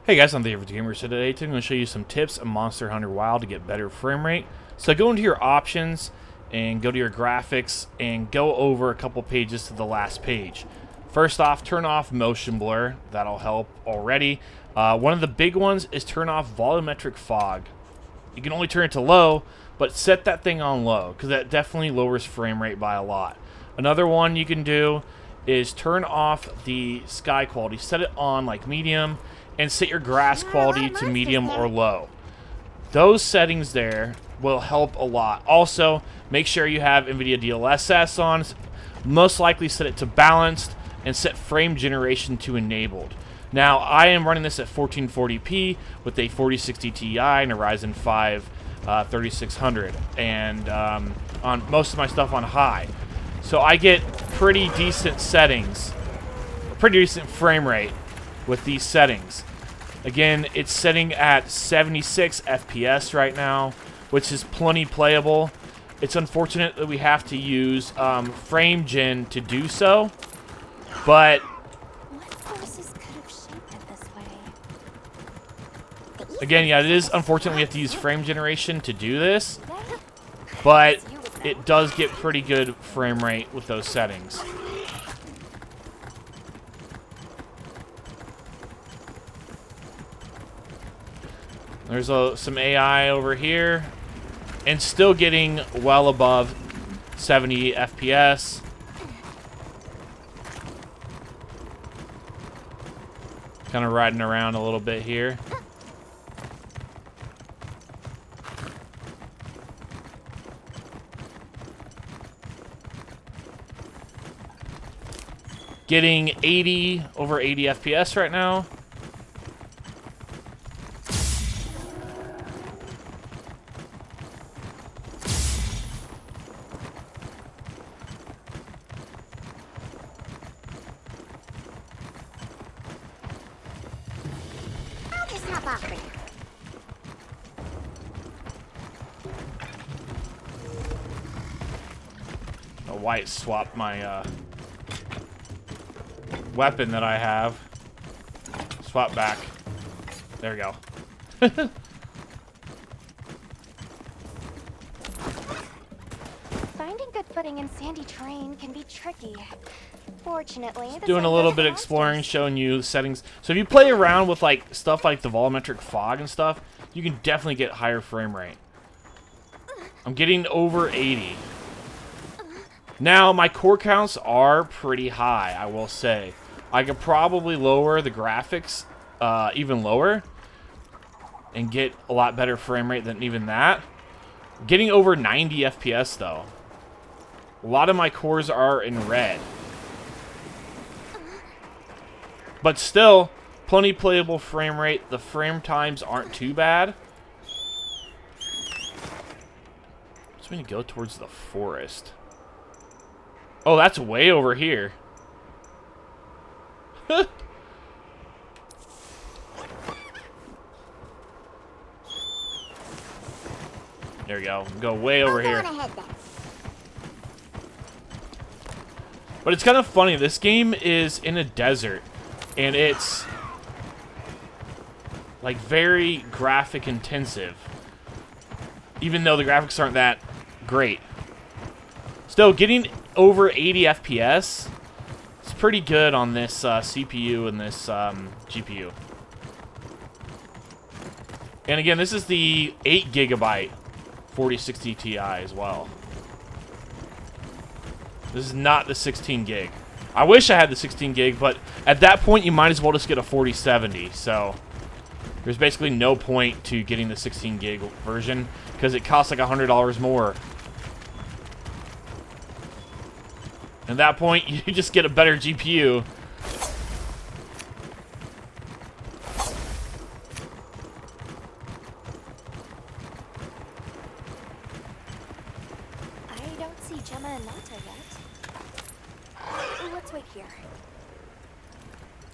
Hey guys, I'm the Average Gamer. So today I'm going to show you some tips on Monster Hunter Wild to get better frame rate. So go into your options and go to your graphics and go over a couple pages to the last page. First off, turn off motion blur. That'll help already. One of the big ones is turn off volumetric fog. You can only turn it to low, but set that thing on low because that definitely lowers frame rate by a lot. Another one you can do is turn off the sky quality. Set it on like medium and set your grass quality to medium or low. Those settings there will help a lot. Also, make sure you have NVIDIA DLSS on. Most likely set it to balanced and set frame generation to enabled. Now, I am running this at 1440p with a 4060 Ti and a Ryzen 5 3600, and on most of my stuff on high. So I get pretty decent settings, pretty decent frame rate with these settings. Again, it's setting at 76 FPS right now, which is plenty playable. It's unfortunate that we have to use frame gen to do so, but again, yeah, it is unfortunate we have to use frame generation to do this, but it does get pretty good frame rate with those settings. There's some AI over here, and still getting well above 70 FPS. Kind of riding around a little bit here. Getting over 80 FPS right now. White swap my weapon that I have. Swap back. There we go. Finding good footing in sandy terrain can be tricky. Fortunately, doing a little bit of exploring, showing you the settings. So if you play around with like stuff like the volumetric fog and stuff, you can definitely get higher frame rate. I'm getting over 80. Now, my core counts are pretty high, I will say. I could probably lower the graphics even lower and get a lot better frame rate than even that. Getting over 90 FPS, though. A lot of my cores are in red. But still, plenty playable frame rate. The frame times aren't too bad. Just going to go towards the forest. Oh, that's way over here. There we go. Go way over here. But it's kind of funny. This game is in a desert, and it's like very graphic intensive. Even though the graphics aren't that great. Still, getting over 80 FPS is pretty good on this CPU and this GPU. And again, this is the 8 GB 4060 Ti as well. This is not the 16 gig. I wish I had the 16 gig, but at that point you might as well just get a 4070. So there's basically no point to getting the 16 gig version because it costs like $100 more. At that point, you just get a better GPU. I don't see Gemma and Nata yet. Let's wait here.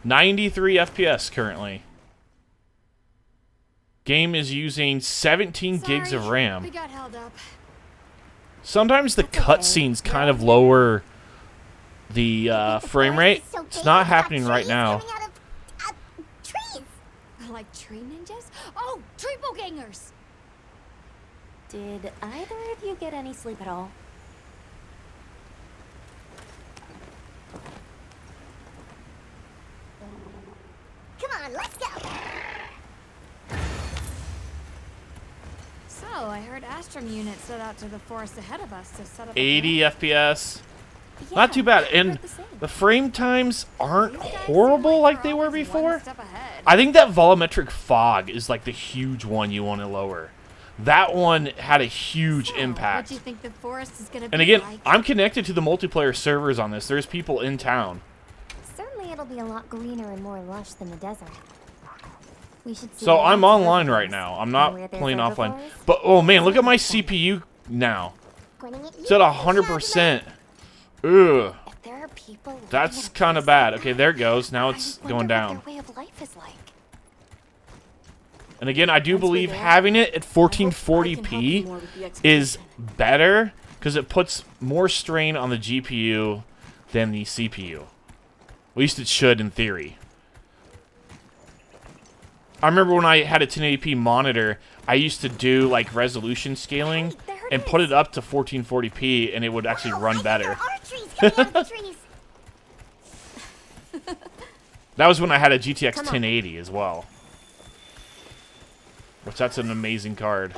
93 FPS currently. Game is using 17 gigs of RAM. We got held up. Sometimes the cutscenes kind of lower the frame rate. It's not happening right now. Like tree ninjas? Oh, triple gangers! Did either of you get any sleep at all? Come on, let's go! So, I heard Astrum units set out to the forest ahead of us to set up 80 FPS. Yeah, Not too bad. I And heard the same. the frame times aren't These guys seem horrible like they're they were always before. one step ahead. I think that volumetric fog is like the huge one you want to lower. That one had a huge So, impact. What do you think the forest is gonna And be again, like? I'm connected to the multiplayer servers on this. There's people in town. Certainly it'll be a lot greener and more lush than the desert. We should see So what I'm else online there right is. now. I'm And not where there's playing offline. overflows, But oh man, look at my something. CPU now. Pointing at It's at you, 100%. Ugh. If there are people living That's in a kind of place bad. like Okay, that, there it goes. Now I it's wonder going what down. their way of life is like. And again, I do Once we're believe there, having it at I hope I can help you 1440p more with the is expedition. better because it puts more strain on the GPU than the CPU. At least it should in theory. I remember when I had a 1080p monitor, I used to do like resolution scaling Hey, there it and put is. it up to 1440p and it would actually Wow, run I better. think there are trees coming out of the trees. That was when I had a GTX Come on. 1080 as well. Which that's an amazing card.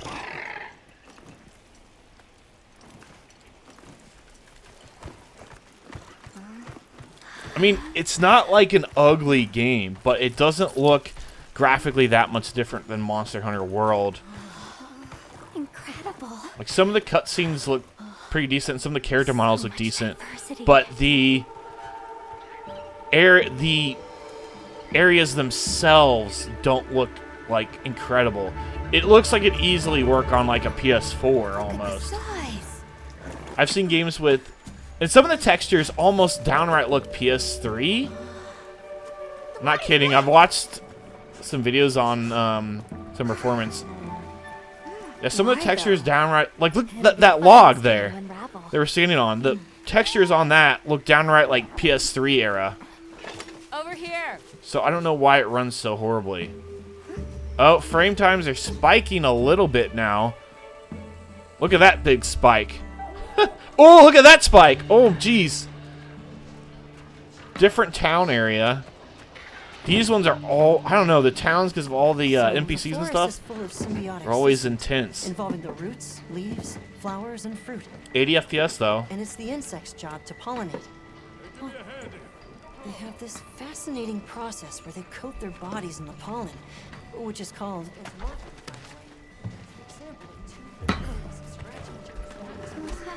I mean, it's not like an ugly game, but it doesn't look graphically that much different than Monster Hunter World. Incredible. Like some of the cutscenes look pretty decent, and some of the character models look much decent, diversity. but the areas themselves don't look like incredible. It looks like it'd easily work on like a PS4 almost. Size. I've seen games with, and some of the textures almost downright look PS3. I'm not kidding. I've watched some videos on some performance. Yeah, some of the Why, textures though? downright, like look It'll that be that fun log to there unravel. they were standing on. The textures on that look downright like PS3 era. Over here. So I don't know why it runs so horribly. Oh, frame times are spiking a little bit now. Look at that big spike. Oh, look at that spike. Oh, jeez. Different town area. These ones are all, I don't know, the towns, because of all the NPCs and stuff, are always intense. Involving the roots, leaves, flowers, and fruit. 80 FPS, though. And it's the insect's job to pollinate. They have this fascinating process where they coat their bodies in the pollen, which is called...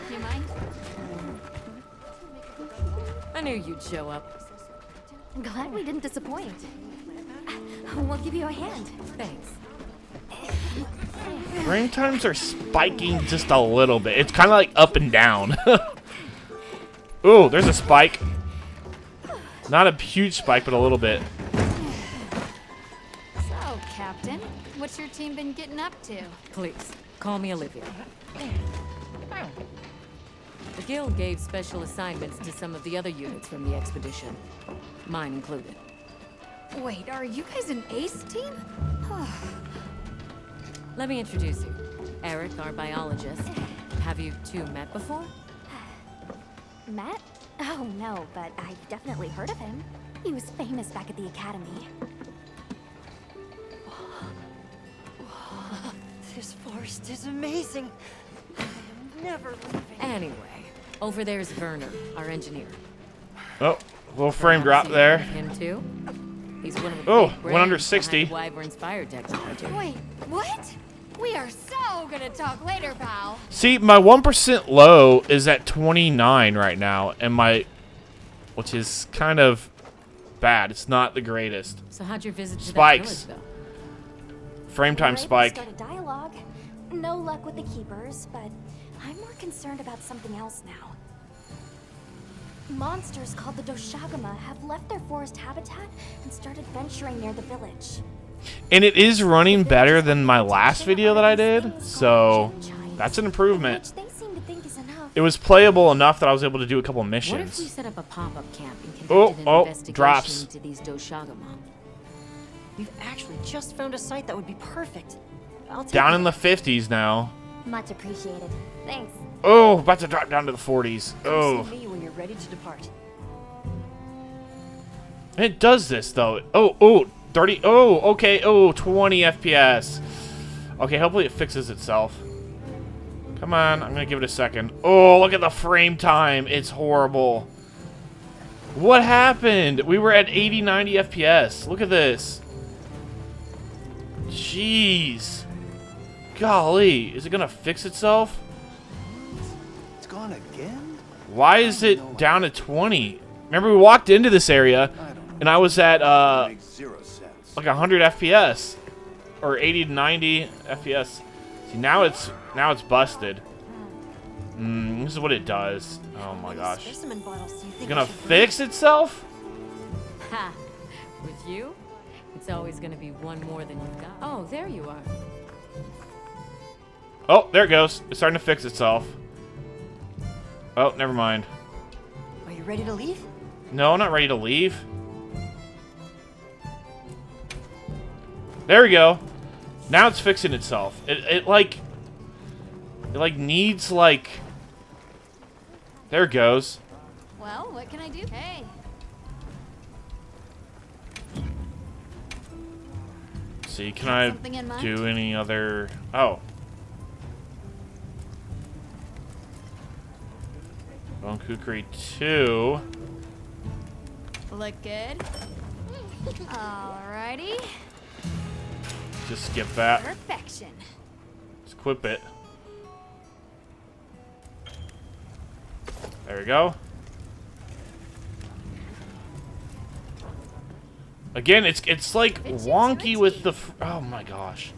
Do you mind? I knew you'd show up. Glad we didn't disappoint. We'll give you a hand. Thanks. Frame times are spiking just a little bit. It's kind of like up and down. Ooh, there's a spike. Not a huge spike, but a little bit. So, Captain, what's your team been getting up to? Please, call me Olivia. The Guild gave special assignments to some of the other units from the expedition. Mine included. Wait, are you guys an ace team? Let me introduce you. Eric, our biologist. Have you two met before? Matt? Oh, no, but I've definitely heard of him. He was famous back at the academy. This forest is amazing. I am never leaving. Anyway, over there's Werner, our engineer. Oh, little frame drop Perhaps there. you've heard of him too? He's one of the Oh, big went under brains 60. behind Wyvern's fire technology. Wait, what? We are so gonna talk later, pal. See, my 1% low is at 29 right now, and my, which is kind of bad. It's not the greatest. So how'd your visit to Spikes. that village Frame We time were able to spike. start a dialogue. No luck with the keepers, but I'm more concerned about something else now. Monsters called the Doshagama have left their forest habitat and started venturing near the village. And it is running better than my last video that I did, so that's an improvement. Which they seem to think is enough. It was playable enough that I was able to do a couple though? What if we missions. set up a pop-up camp and Oh, conducted an oh, investigation drops. into these Doshagama? We've actually just found a site that would be perfect. I'll take Down it. in the 50s now. Much appreciated. Thanks. Oh, about to drop down to the 40s. Come Oh. see me when you're ready to depart. It does this, though. Oh, 30. Oh, okay. Oh, 20 FPS. Okay, hopefully it fixes itself. Come on, I'm going to give it a second. Oh, look at the frame time. It's horrible. What happened? We were at 80, 90 FPS. Look at this. Jeez. Golly. Is it going to fix itself? It's gone again? Why is it down to 20? Remember, we walked into this area, and I was at, Makes 0 sense. like 100 FPS. Or 80 to 90 FPS. See, now it's busted. This is what it does. Oh my gosh. Specimen bottles, do you think It's gonna I should bring? fix itself? Ha! With you, it's always gonna be one more than you've got. Oh, there you are. Oh, there it goes. It's starting to fix itself. Oh, never mind. Are you ready to leave? No, I'm not ready to leave. There we go. Now it's fixing itself. It like needs like. There it goes. Well, what can I do? Hey. See, can I Something in mind? do any other? Oh. Bone Kukri 2. Look good. Alrighty. Just skip that. Perfection. Just equip it. There we go. Again, it's like wonky with the. Oh my gosh.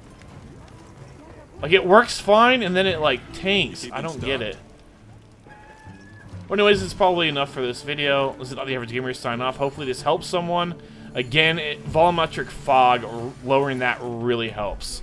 Like it works fine, and then it like tanks. I don't get it. Well, anyways, it's probably enough for this video. This is Not the Average Gamer sign off. Hopefully this helps someone. Again, volumetric fog, lowering that really helps.